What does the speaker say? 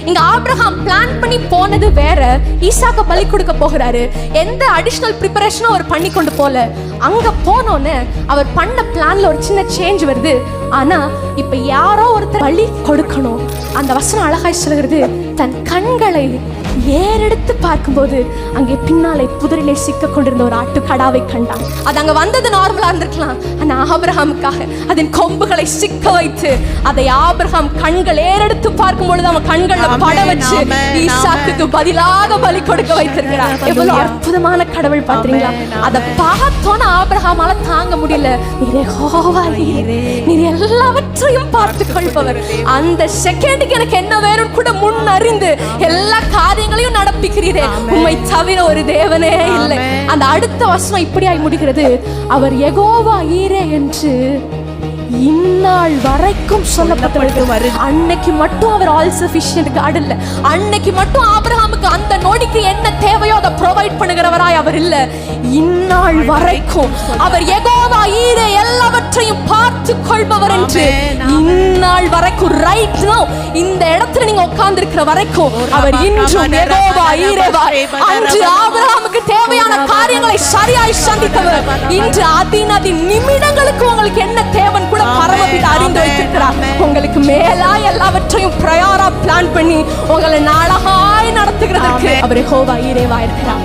இங்க Abraham plan பண்ணி போனது வேற, ஈசாக்க பலி கொடுக்க போகிறாரு. எந்த அடிஷனல் ப்ரிப்பரேஷனும் அவர் பண்ணி கொண்டு போல. அங்க போனோன்னு அவர் பண்ண பிளான்ல ஒரு சின்ன சேஞ்ச் வருது. ஆனா இப்ப யாரோ ஒருத்தர் பலி கொடுக்கணும். அந்த வசனம் அழகாய் சொல்கிறது, தன் கண்களை ஏறெடுத்து பார்க்கும்போது அங்கே பின்னாலே புதரிலே சிக்க கொண்டிருந்த ஒரு ஆட்டுக்கடாவை கண்டான். அது அங்க வந்தது நார்மலா இருந்திருக்கலாம். ஆனா ஆபிரகாமுக்காக அதன் கொம்புகளை சிக்க வைத்து அதை ஆபிரகாம் கண்கள் ஏறெடுத்து பார்க்கும் பொழுது அவன் கண்களை பட வச்சு ஈசாக்குக்கு பதிலாக பலி கொடுக்க வைத்திருக்கிறார். எவ்வளவு அற்புதமான கடவுள் பாத்தீங்களா? அதை பார்த்தோன்னு ஆபிரகாமால தாங்க முடியல. நீர் எல்லாவற்றையும் பார்த்துக் கொள்பவர், அந்த செகண்டுக்கு எனக்கு என்ன வேணும் கூட முன் அறிந்து எல்லா காரியங்களையும் நடப்பிக்கிறீரே, உம்மை தவிர ஒரு தேவனே இல்லை. அந்த அடுத்த வசனம் இப்படியாய் முடிகிறது, அவர் யெகோவா ஈரே என்று இந்நாள் வரைக்கும் சொல்லப்பட்டது. அன்னைக்கு மட்டும் அவர் ஆல் சஃபிஷியன்ட் காட் இல்ல. அன்னைக்கு மட்டும் ஆபிரகாமுக்கு அந்த நொடிக்கு என்ன தேவையோ அதை ப்ரொவைட் பண்ணுகிறவராய் அவர் இல்ல. இந்நாள் வரைக்கும் அவர் யெகோவா ஈரே எல்லாவற்றையும் பார்த்து கொள்பவர் என்று இந்நாள் வரைக்கும், ரைட் நவ இந்த இடத்துல நீங்க உட்கார்ந்து இருக்கிற வரைக்கும் அவர் இன்றும் யெகோவா ஈரேவா. அன்று ஆபிரகாமுக்கு தேவையான காரியங்களை சரியாய் சந்தித்தவர் இன்று அதின் நிமிடங்களுக்கு உங்களுக்கு என்ன தேவன் கூட பரமபிதா அறிந்து வைத்திருக்கிறார். உங்களுக்கு மேலா எல்லாவற்றையும் பிரயாரா பிளான் பண்ணி உங்களை நாளாய் நடத்துகிறதற்கு அவர் யெகோவா ஈரேவா இருக்கிறார்.